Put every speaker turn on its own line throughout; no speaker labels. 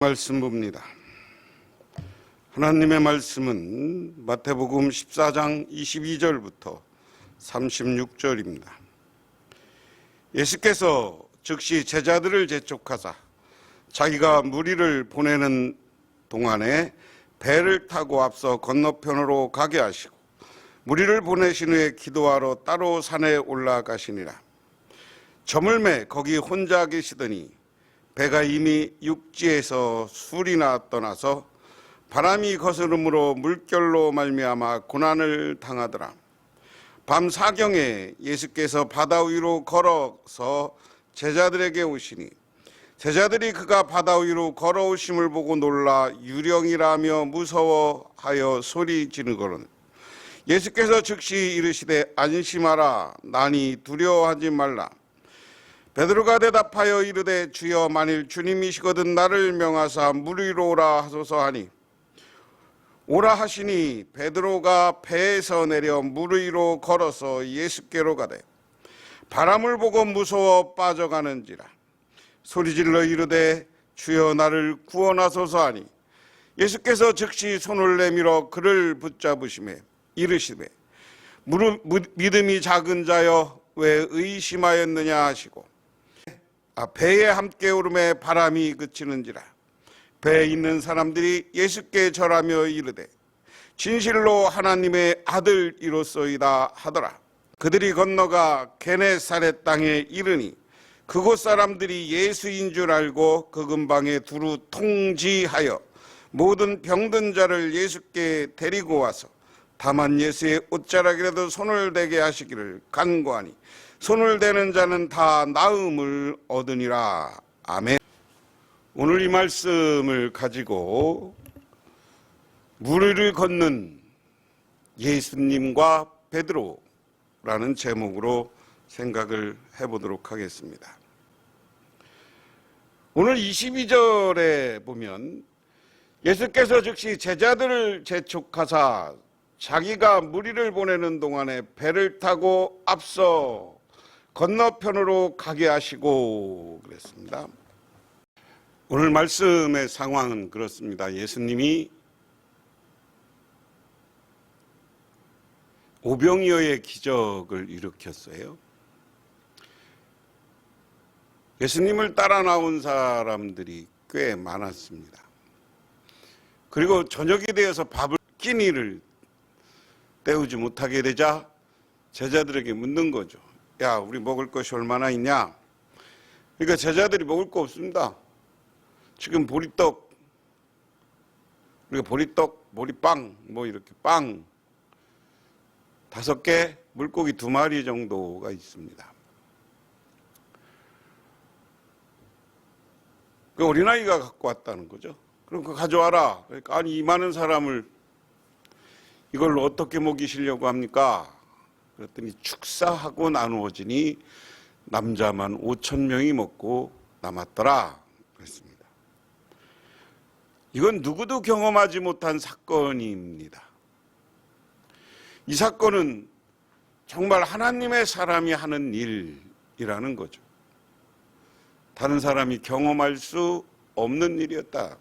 말씀 봅니다. 하나님의 말씀은 마태복음 14장 22절부터 36절입니다. 예수께서 즉시 제자들을 재촉하사 자기가 무리를 보내는 동안에 배를 타고 앞서 건너편으로 가게 하시고 무리를 보내신 후에 기도하러 따로 산에 올라가시니라. 저물매 거기 혼자 계시더니 배가 이미 육지에서 술이나 떠나서 바람이 거스름으로 물결로 말미암아 고난을 당하더라. 밤 사경에 예수께서 바다 위로 걸어서 제자들에게 오시니 제자들이 그가 바다 위로 걸어오심을 보고 놀라 유령이라며 무서워하여 소리 지르거든 예수께서 즉시 이르시되 안심하라 나니 두려워하지 말라. 베드로가 대답하여 이르되 주여 만일 주님이시거든 나를 명하사 물 위로 오라 하소서 하니 오라 하시니 베드로가 배에서 내려 물 위로 걸어서 예수께로 가되 바람을 보고 무서워 빠져가는지라 소리질러 이르되 주여 나를 구원하소서 하니 예수께서 즉시 손을 내밀어 그를 붙잡으시매 이르시되 믿음이 작은 자여 왜 의심하였느냐 하시고 배에 함께 오름에 바람이 그치는지라. 배에 있는 사람들이 예수께 절하며 이르되 진실로 하나님의 아들이로소이다 하더라. 그들이 건너가 게네사렛 땅에 이르니 그곳 사람들이 예수인 줄 알고 그 근방에 두루 통지하여 모든 병든 자를 예수께 데리고 와서 다만 예수의 옷자락이라도 손을 대게 하시기를 간구하니 손을 대는 자는 다 나음을 얻으니라. 아멘. 오늘 이 말씀을 가지고 물 위를 걷는 예수님과 베드로라는 제목으로 생각을 해보도록 하겠습니다. 오늘 22절에 보면 예수께서 즉시 제자들을 재촉하사 자기가 무리를 보내는 동안에 배를 타고 앞서 건너편으로 가게 하시고 그랬습니다. 오늘 말씀의 상황은 그렇습니다. 예수님이 오병이어의 기적을 일으켰어요. 예수님을 따라 나온 사람들이 꽤 많았습니다. 그리고 저녁이 되어서 밥을 끼니를 때우지 못하게 되자 제자들에게 묻는 거죠. 야, 우리 먹을 것이 얼마나 있냐? 그러니까 제자들이 먹을 거 없습니다. 지금 보리떡, 우리가 보리떡, 보리빵, 뭐 이렇게 빵 5개, 물고기 2마리 정도가 있습니다. 그 어린아이가 갖고 왔다는 거죠. 그럼 그거 가져와라. 그러니까 아니 이 많은 사람을 이걸로 어떻게 먹이시려고 합니까? 그랬더니 축사하고 나누어지니 남자만 5,000명이 먹고 남았더라 그랬습니다. 이건 누구도 경험하지 못한 사건입니다. 이 사건은 정말 하나님의 사람이 하는 일이라는 거죠. 다른 사람이 경험할 수 없는 일이었다.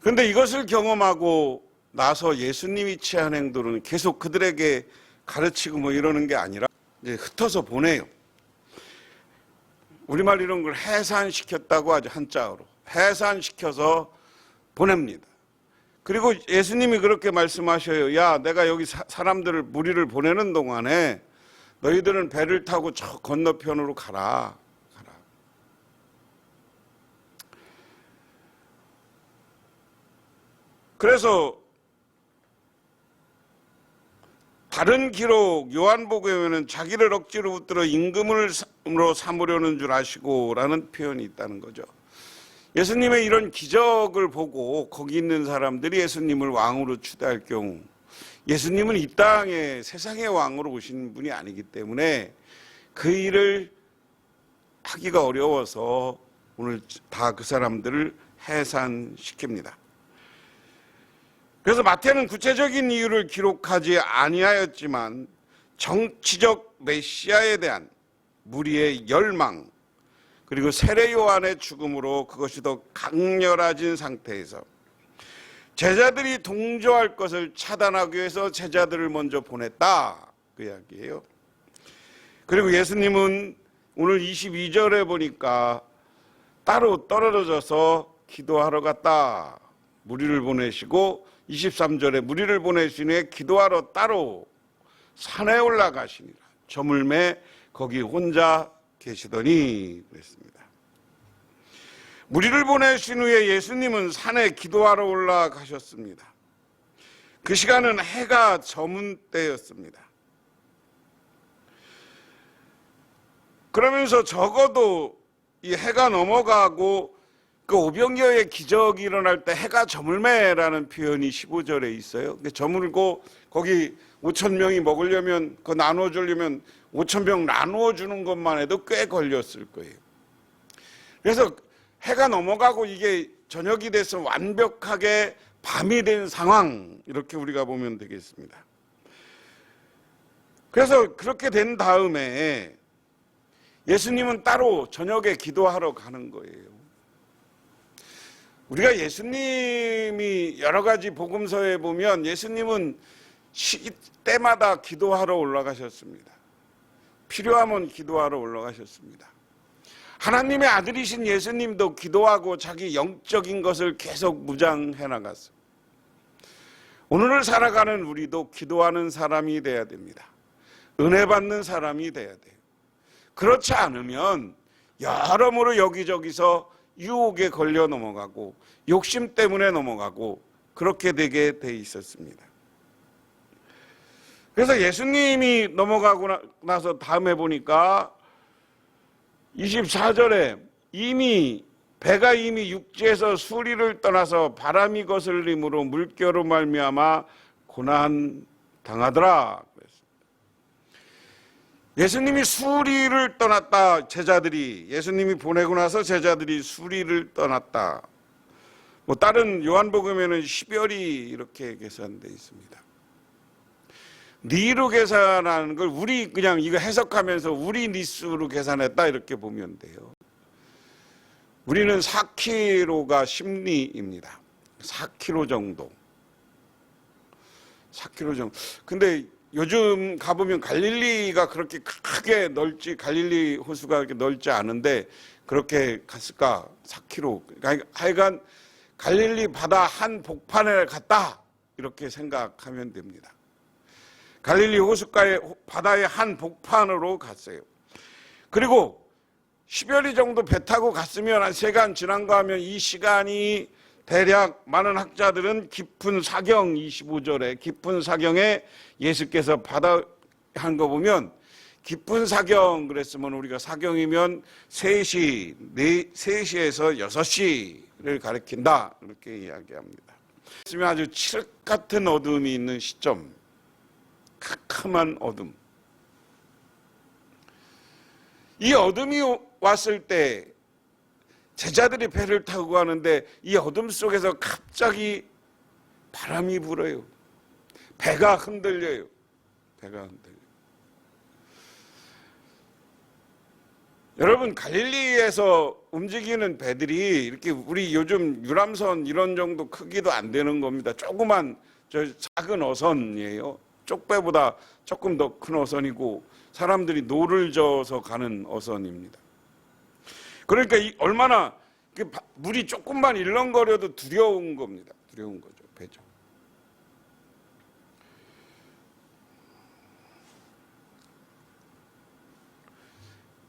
그런데 이것을 경험하고 나서 예수님이 취한 행동은 계속 그들에게 가르치고 뭐 이러는 게 아니라 이제 흩어서 보내요. 우리말 이런 걸 해산시켰다고 하죠. 한자어로. 해산시켜서 보냅니다. 그리고 예수님이 그렇게 말씀하셔요. 야, 내가 여기 사람들을 무리를 보내는 동안에 너희들은 배를 타고 저 건너편으로 가라. 그래서 다른 기록 요한복음에는 자기를 억지로 붙들어 임금으로 삼으려는 줄 아시고 라는 표현이 있다는 거죠. 예수님의 이런 기적을 보고 거기 있는 사람들이 예수님을 왕으로 추대할 경우 예수님은 이 땅에 세상의 왕으로 오신 분이 아니기 때문에 그 일을 하기가 어려워서 오늘 다 그 사람들을 해산시킵니다. 그래서 마태는 구체적인 이유를 기록하지 아니하였지만 정치적 메시아에 대한 무리의 열망 그리고 세례 요한의 죽음으로 그것이 더 강렬해진 상태에서 제자들이 동조할 것을 차단하기 위해서 제자들을 먼저 보냈다, 그 이야기예요. 그리고 예수님은 오늘 22절에 보니까 따로 떨어져서 기도하러 갔다, 무리를 보내시고 23절에 무리를 보내신 후에 기도하러 따로 산에 올라가시니라. 저물매 거기 혼자 계시더니 그랬습니다. 무리를 보내신 후에 예수님은 산에 기도하러 올라가셨습니다. 그 시간은 해가 저문 때였습니다. 그러면서 적어도 이 해가 넘어가고 그 오병이어의 기적이 일어날 때 해가 저물매라는 표현이 15절에 있어요. 저물고 거기 5,000명이 먹으려면, 그거 나눠주려면 5,000병 나누어주는 것만 해도 꽤 걸렸을 거예요. 그래서 해가 넘어가고 이게 저녁이 돼서 완벽하게 밤이 된 상황, 이렇게 우리가 보면 되겠습니다. 그래서 그렇게 된 다음에 예수님은 따로 저녁에 기도하러 가는 거예요. 우리가 예수님이 여러 가지 복음서에 보면 예수님은 때마다 기도하러 올라가셨습니다. 필요하면 기도하러 올라가셨습니다. 하나님의 아들이신 예수님도 기도하고 자기 영적인 것을 계속 무장해 나갔어요. 오늘을 살아가는 우리도 기도하는 사람이 돼야 됩니다. 은혜 받는 사람이 돼야 돼요. 그렇지 않으면 여러모로 여기저기서 유혹에 걸려 넘어가고 욕심 때문에 넘어가고 그렇게 되게 돼 있었습니다. 그래서 예수님이 넘어가고 나서 다음에 보니까 24절에 배가 이미 육지에서 수리를 떠나서 바람이 거슬림으로 물결로 말미암아 고난 당하더라. 예수님이 수리를 떠났다. 제자들이 예수님이 보내고 나서 제자들이 수리를 떠났다. 다른 요한복음에는 10열이 이렇게 계산되어 있습니다. 니로 계산하는 걸 우리 그냥 이거 해석하면서 우리 니수로 계산했다 이렇게 보면 돼요. 우리는 4kg가 10리입니다. 4kg 정도. 4kg 정도. 근데 요즘 가보면 갈릴리가 그렇게 크게 넓지, 갈릴리 호수가 그렇게 넓지 않은데 그렇게 갔을까? 4km. 그러니까 하여간 갈릴리 바다 한 복판에 갔다 이렇게 생각하면 됩니다. 갈릴리 호숫가의 바다의 한 복판으로 갔어요. 그리고 10여리 정도 배 타고 갔으면 한 3시간 지난가 하면 이 시간이 대략 많은 학자들은 깊은 사경 25절에 깊은 사경에 예수께서 바다 한 거 보면 깊은 사경 그랬으면 우리가 사경이면 3시에서 6시를 가리킨다 이렇게 이야기합니다. 아주 칠흑 같은 어둠이 있는 시점, 캄캄한 어둠. 이 어둠이 왔을 때 제자들이 배를 타고 가는데 이 어둠 속에서 갑자기 바람이 불어요. 배가 흔들려요. 배가 흔들려요. 여러분, 갈릴리에서 움직이는 배들이 이렇게 우리 요즘 유람선 이런 정도 크기도 안 되는 겁니다. 조그만 작은 어선이에요. 쪽배보다 조금 더 큰 어선이고 사람들이 노를 져서 가는 어선입니다. 그러니까 얼마나 물이 조금만 일렁거려도 두려운 겁니다. 두려운 거죠. 배죠.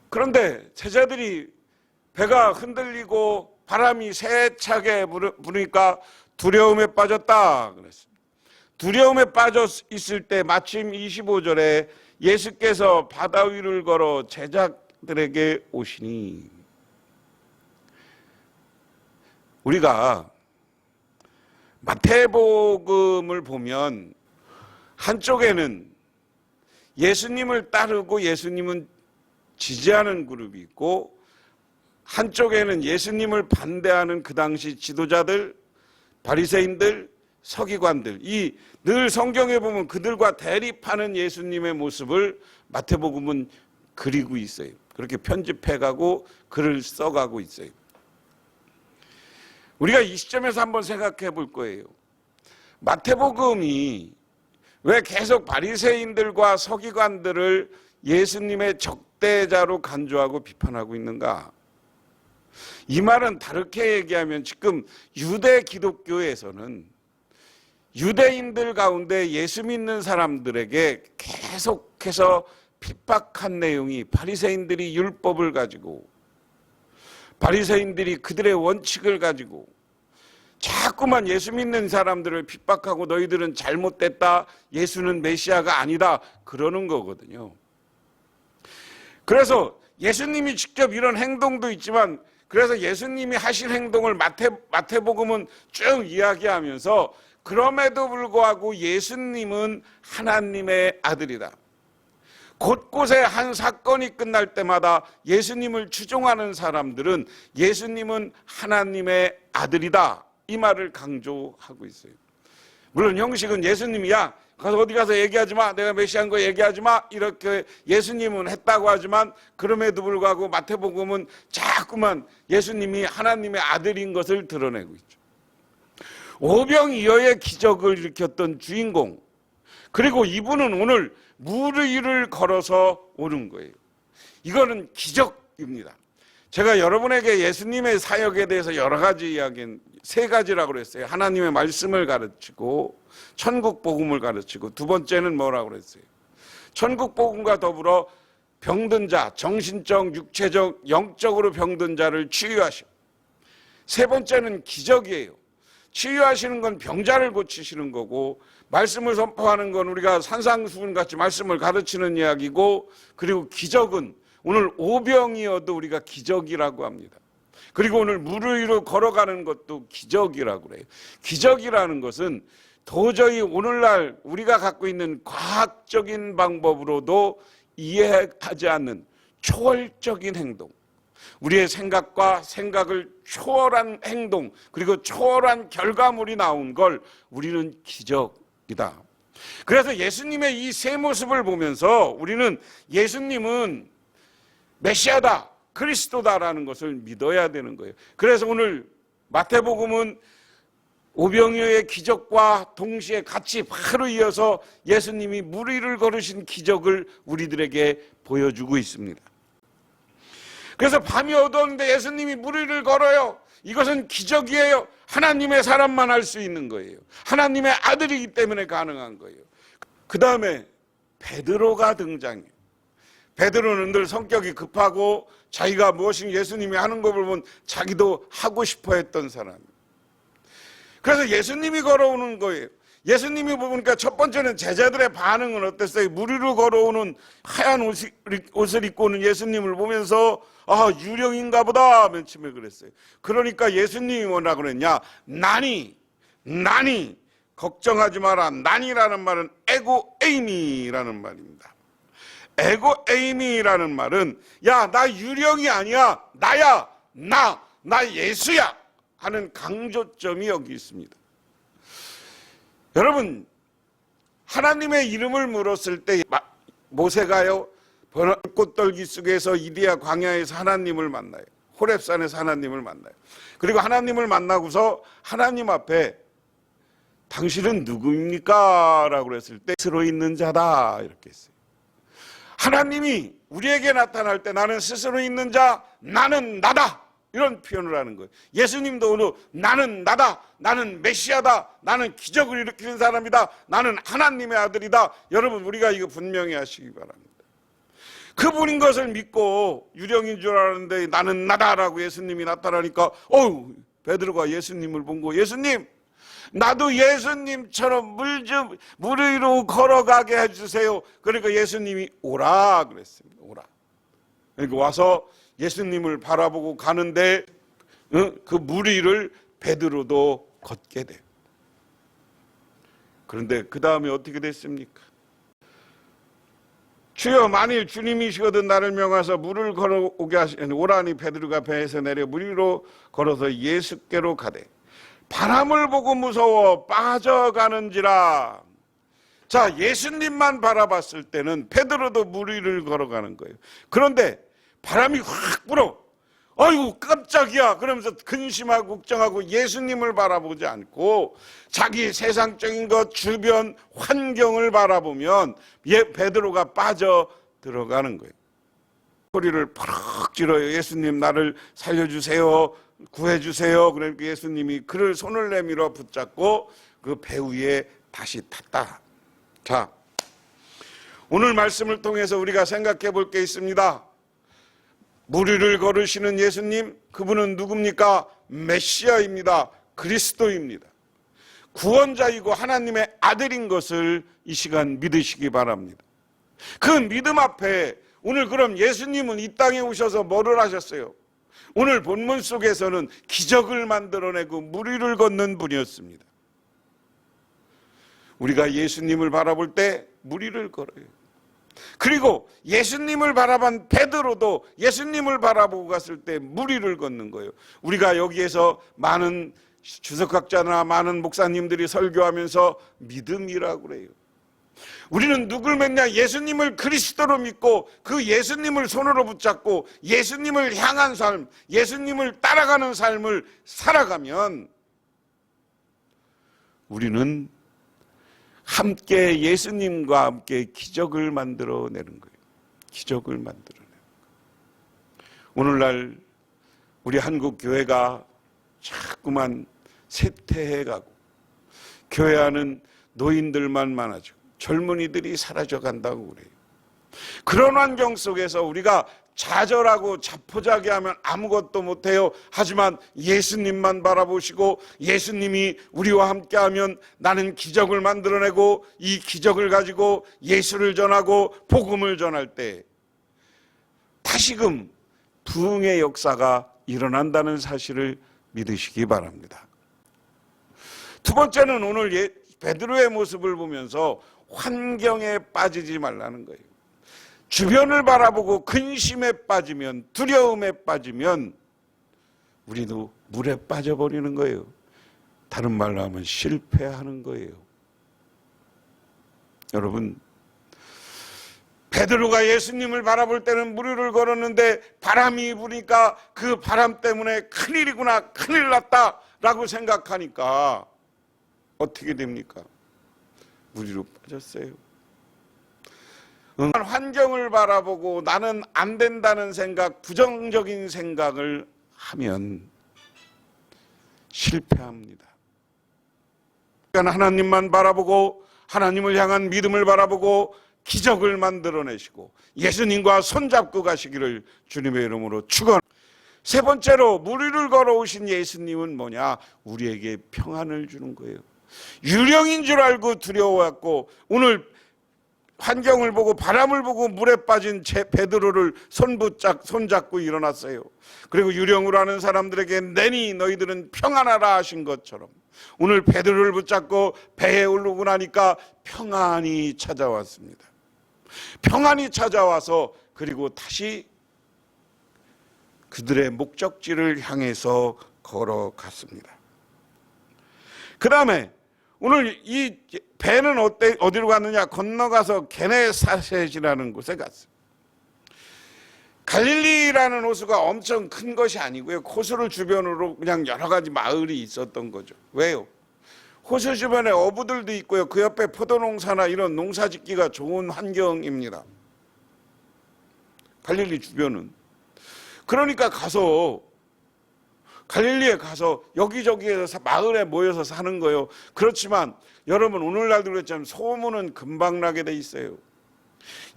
그런데 제자들이 배가 흔들리고 바람이 세차게 부니까 두려움에 빠졌다 그랬습니다. 두려움에 빠져 있을 때 마침 25절에 예수께서 바다 위를 걸어 제자들에게 오시니, 우리가 마태복음을 보면 한쪽에는 예수님을 따르고 예수님은 지지하는 그룹이 있고 한쪽에는 예수님을 반대하는 그 당시 지도자들, 바리새인들, 서기관들, 이 늘 성경에 보면 그들과 대립하는 예수님의 모습을 마태복음은 그리고 있어요. 그렇게 편집해가고 글을 써가고 있어요. 우리가 이 시점에서 한번 생각해 볼 거예요. 마태복음이 왜 계속 바리새인들과 서기관들을 예수님의 적대자로 간주하고 비판하고 있는가? 이 말은 다르게 얘기하면 지금 유대 기독교에서는 유대인들 가운데 예수 믿는 사람들에게 계속해서 핍박한 내용이 바리새인들이 율법을 가지고 바리새인들이 그들의 원칙을 가지고 자꾸만 예수 믿는 사람들을 핍박하고 너희들은 잘못됐다, 예수는 메시아가 아니다 그러는 거거든요. 그래서 예수님이 직접 이런 행동도 있지만 그래서 예수님이 하신 행동을 마태복음은 쭉 이야기하면서 그럼에도 불구하고 예수님은 하나님의 아들이다. 곳곳에 한 사건이 끝날 때마다 예수님을 추종하는 사람들은 예수님은 하나님의 아들이다. 이 말을 강조하고 있어요. 물론 형식은 예수님이 야 가서 어디 가서 얘기하지 마, 내가 메시아인 거 얘기하지 마 이렇게 예수님은 했다고 하지만 그럼에도 불구하고 마태복음은 자꾸만 예수님이 하나님의 아들인 것을 드러내고 있죠. 오병이어의 기적을 일으켰던 주인공, 그리고 이분은 오늘 물 위를 걸어서 오는 거예요. 이거는 기적입니다. 제가 여러분에게 예수님의 사역에 대해서 여러 가지 이야기는 세 가지라고 그랬어요. 하나님의 말씀을 가르치고 천국 복음을 가르치고 두 번째는 뭐라고 그랬어요? 천국 복음과 더불어 병든 자, 정신적, 육체적, 영적으로 병든 자를 치유하시고 세 번째는 기적이에요. 치유하시는 건 병자를 고치시는 거고 말씀을 선포하는 건 우리가 산상수훈같이 말씀을 가르치는 이야기고 그리고 기적은 오늘 오병이어도 우리가 기적이라고 합니다. 그리고 오늘 물 위로 걸어가는 것도 기적이라고 그래요. 기적이라는 것은 도저히 오늘날 우리가 갖고 있는 과학적인 방법으로도 이해하지 않는 초월적인 행동, 우리의 생각과 생각을 초월한 행동, 그리고 초월한 결과물이 나온 걸 우리는 기적이다. 그래서 예수님의 이 세 모습을 보면서 우리는 예수님은 메시아다, 그리스도다라는 것을 믿어야 되는 거예요. 그래서 오늘 마태복음은 오병이어의 기적과 동시에 같이 바로 이어서 예수님이 물 위를 걸으신 기적을 우리들에게 보여주고 있습니다. 그래서 밤이 어두웠는데 예수님이 물 위를 걸어요. 이것은 기적이에요. 하나님의 사람만 할 수 있는 거예요. 하나님의 아들이기 때문에 가능한 거예요. 그 다음에 베드로가 등장해요. 베드로는 늘 성격이 급하고 자기가 무엇인 예수님이 하는 거 보면 자기도 하고 싶어 했던 사람이에요. 그래서 예수님이 걸어오는 거예요. 예수님이 보니까 첫 번째는 제자들의 반응은 어땠어요? 물 위로 걸어오는 하얀 옷을 입고 오는 예수님을 보면서 아, 유령인가 보다 맨 처음에 그랬어요. 그러니까 예수님이 뭐라 그랬냐? 나니 걱정하지 마라. 나니라는 말은 에고 에이미라는 말입니다. 에고 에이미라는 말은 야, 나 유령이 아니야. 나야. 나 예수야 하는 강조점이 여기 있습니다. 여러분, 하나님의 이름을 물었을 때 모세가요 꽃떨기 속에서 이디야 광야에서 하나님을 만나요. 호렙산에서 하나님을 만나요. 그리고 하나님을 만나고서 하나님 앞에 당신은 누구입니까? 라고 그랬을 때 스스로 있는 자다 이렇게 했어요. 하나님이 우리에게 나타날 때 나는 스스로 있는 자, 나는 나다 이런 표현을 하는 거예요. 예수님도 오늘 나는 나다, 나는 메시아다, 나는 기적을 일으키는 사람이다, 나는 하나님의 아들이다. 여러분, 우리가 이거 분명히 하시기 바랍니다. 그분인 것을 믿고 유령인 줄 알았는데 나는 나다라고 예수님이 나타나니까 베드로가 예수님을 본 거, 예수님 나도 예수님처럼 물 위로 걸어가게 해주세요. 그러니까 예수님이 오라 그랬습니다. 오라. 그러니까 와서 예수님을 바라보고 가는데 그 물 위를 베드로도 걷게 돼요. 그런데 그 다음에 어떻게 됐습니까? 주여, 만일 주님이시거든 나를 명하사 물을 걸어오게 하시니 오라니 베드로가 배에서 내려 물 위로 걸어서 예수께로 가되 바람을 보고 무서워 빠져가는지라. 자, 예수님만 바라봤을 때는 베드로도 물 위를 걸어가는 거예요. 그런데 바람이 확 불어. 아이고 깜짝이야 그러면서 근심하고 걱정하고 예수님을 바라보지 않고 자기 세상적인 것, 주변 환경을 바라보면 베드로가 빠져 들어가는 거예요. 소리를 팍 질러요. 예수님 나를 살려주세요, 구해주세요. 그러니까 예수님이 그를 손을 내밀어 붙잡고 그 배 위에 다시 탔다. 자, 오늘 말씀을 통해서 우리가 생각해 볼 게 있습니다. 물 위를 걸으시는 예수님, 그분은 누굽니까? 메시아입니다. 그리스도입니다. 구원자이고 하나님의 아들인 것을 이 시간 믿으시기 바랍니다. 그 믿음 앞에 오늘 그럼 예수님은 이 땅에 오셔서 뭐를 하셨어요? 오늘 본문 속에서는 기적을 만들어내고 물 위를 걷는 분이었습니다. 우리가 예수님을 바라볼 때 물 위를 걸어요. 그리고 예수님을 바라본 베드로도 예수님을 바라보고 갔을 때 물 위를 걷는 거예요. 우리가 여기에서 많은 주석학자나 많은 목사님들이 설교하면서 믿음이라고 그래요. 우리는 누굴 믿냐? 예수님을 그리스도로 믿고 그 예수님을 손으로 붙잡고 예수님을 향한 삶, 예수님을 따라가는 삶을 살아가면 우리는 함께 예수님과 함께 기적을 만들어내는 거예요. 기적을 만들어내는 거예요. 오늘날 우리 한국 교회가 자꾸만 쇠퇴해가고 교회 안은 노인들만 많아지고 젊은이들이 사라져 간다고 그래요. 그런 환경 속에서 우리가 좌절하고 자포자기하면 아무것도 못해요. 하지만 예수님만 바라보시고 예수님이 우리와 함께하면 나는 기적을 만들어내고 이 기적을 가지고 예수를 전하고 복음을 전할 때 다시금 부흥의 역사가 일어난다는 사실을 믿으시기 바랍니다. 두 번째는 오늘 베드로의 모습을 보면서 환경에 빠지지 말라는 거예요. 주변을 바라보고 근심에 빠지면, 두려움에 빠지면 우리도 물에 빠져버리는 거예요. 다른 말로 하면 실패하는 거예요. 여러분, 베드로가 예수님을 바라볼 때는 물 위를 걸었는데 바람이 부니까 그 바람 때문에 큰일이구나, 큰일 났다 라고 생각하니까 어떻게 됩니까? 물 위로 빠졌어요. 환경을 바라보고 나는 안 된다는 생각, 부정적인 생각을 하면 실패합니다. 하나님만 바라보고 하나님을 향한 믿음을 바라보고 기적을 만들어내시고 예수님과 손잡고 가시기를 주님의 이름으로 축원. 세 번째로 물 위를 걸어오신 예수님은 뭐냐? 우리에게 평안을 주는 거예요. 유령인 줄 알고 두려워했고 오늘 환경을 보고 바람을 보고 물에 빠진 베드로를 손잡고 일어났어요. 그리고 유령으로 하는 사람들에게 내니 너희들은 평안하라 하신 것처럼 오늘 베드로를 붙잡고 배에 오르고 나니까 평안이 찾아왔습니다. 평안이 찾아와서 그리고 다시 그들의 목적지를 향해서 걸어갔습니다. 그 다음에 오늘 이 배는 어디로 갔느냐? 건너가서 게네사렛이라는 곳에 갔어요. 갈릴리라는 호수가 엄청 큰 것이 아니고요. 호수를 주변으로 그냥 여러 가지 마을이 있었던 거죠. 왜요? 호수 주변에 어부들도 있고요. 그 옆에 포도농사나 이런 농사 짓기가 좋은 환경입니다. 갈릴리 주변은. 그러니까 갈릴리에 가서 여기저기에서 마을에 모여서 사는 거예요. 그렇지만 여러분 오늘날도 그랬지만 소문은 금방 나게 돼 있어요.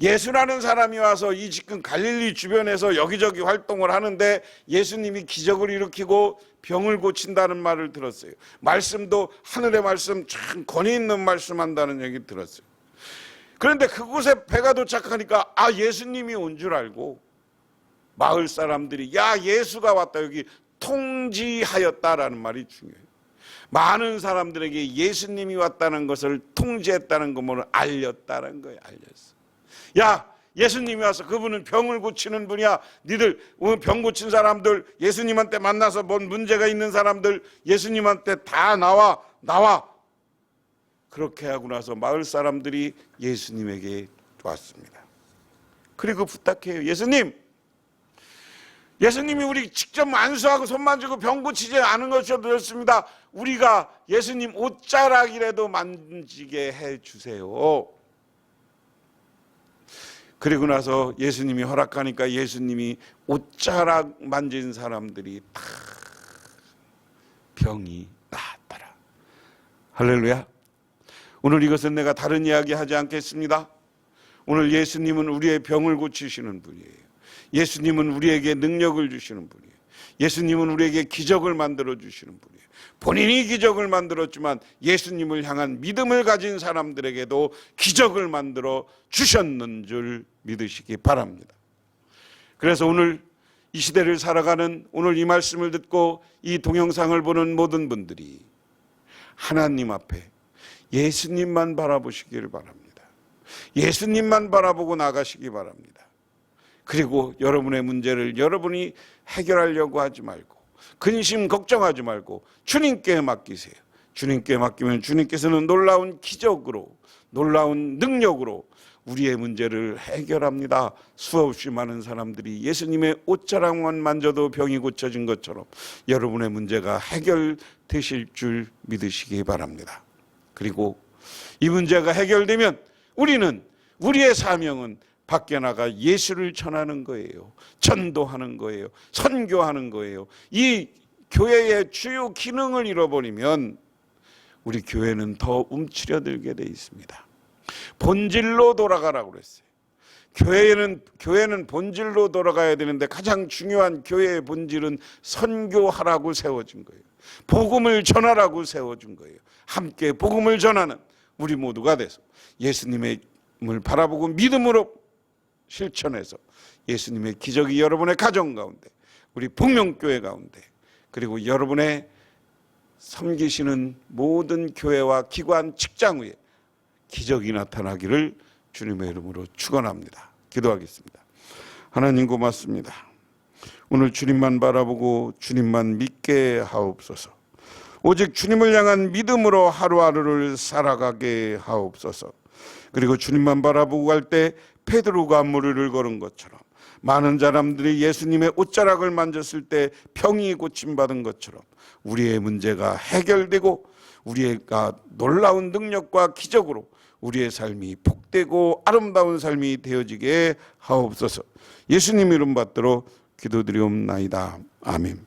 예수라는 사람이 와서 이 지금 갈릴리 주변에서 여기저기 활동을 하는데 예수님이 기적을 일으키고 병을 고친다는 말을 들었어요. 말씀도 하늘의 말씀 참 권위 있는 말씀 한다는 얘기 들었어요. 그런데 그곳에 배가 도착하니까 예수님이 온 줄 알고 마을 사람들이 예수가 왔다 여기 통지하였다라는 말이 중요해요. 많은 사람들에게 예수님이 왔다는 것을 통지했다는 것을 알렸다는 거예요. 알렸어. 예수님이 와서 그분은 병을 고치는 분이야. 니들 병 고친 사람들 예수님한테 만나서 뭔 문제가 있는 사람들 예수님한테 다 나와. 그렇게 하고 나서 마을 사람들이 예수님에게 왔습니다. 그리고 부탁해요. 예수님, 예수님이 우리 직접 안수하고 손 만지고 병 고치지 않은 것이어도 좋습니다. 우리가 예수님 옷자락이라도 만지게 해주세요. 그리고 나서 예수님이 허락하니까 예수님이 옷자락 만진 사람들이 다 병이 나았더라. 할렐루야. 오늘 이것은 내가 다른 이야기 하지 않겠습니다. 오늘 예수님은 우리의 병을 고치시는 분이에요. 예수님은 우리에게 능력을 주시는 분이에요. 예수님은 우리에게 기적을 만들어 주시는 분이에요. 본인이 기적을 만들었지만 예수님을 향한 믿음을 가진 사람들에게도 기적을 만들어 주셨는 줄 믿으시기 바랍니다. 그래서 오늘 이 시대를 살아가는, 오늘 이 말씀을 듣고 이 동영상을 보는 모든 분들이 하나님 앞에 예수님만 바라보시기를 바랍니다. 예수님만 바라보고 나가시기 바랍니다. 그리고 여러분의 문제를 여러분이 해결하려고 하지 말고, 근심 걱정하지 말고 주님께 맡기세요. 주님께 맡기면 주님께서는 놀라운 기적으로, 놀라운 능력으로 우리의 문제를 해결합니다. 수없이 많은 사람들이 예수님의 옷자락만 만져도 병이 고쳐진 것처럼 여러분의 문제가 해결되실 줄 믿으시기 바랍니다. 그리고 이 문제가 해결되면 우리의 사명은 밖에 나가 예수를 전하는 거예요. 전도하는 거예요. 선교하는 거예요. 이 교회의 주요 기능을 잃어버리면 우리 교회는 더 움츠려들게 돼 있습니다. 본질로 돌아가라고 그랬어요. 교회는 본질로 돌아가야 되는데 가장 중요한 교회의 본질은 선교하라고 세워진 거예요. 복음을 전하라고 세워준 거예요. 함께 복음을 전하는 우리 모두가 돼서 예수님을 바라보고 믿음으로 실천해서 예수님의 기적이 여러분의 가정 가운데, 우리 복명교회 가운데, 그리고 여러분의 섬기시는 모든 교회와 기관, 직장 위에 기적이 나타나기를 주님의 이름으로 축원합니다. 기도하겠습니다. 하나님 고맙습니다. 오늘 주님만 바라보고 주님만 믿게 하옵소서. 오직 주님을 향한 믿음으로 하루하루를 살아가게 하옵소서. 그리고 주님만 바라보고 갈 때 베드로가 무리를 걸은 것처럼, 많은 사람들이 예수님의 옷자락을 만졌을 때 병이 고침받은 것처럼 우리의 문제가 해결되고 우리가 놀라운 능력과 기적으로 우리의 삶이 복되고 아름다운 삶이 되어지게 하옵소서. 예수님 이름 받들어 기도드리옵나이다. 아멘.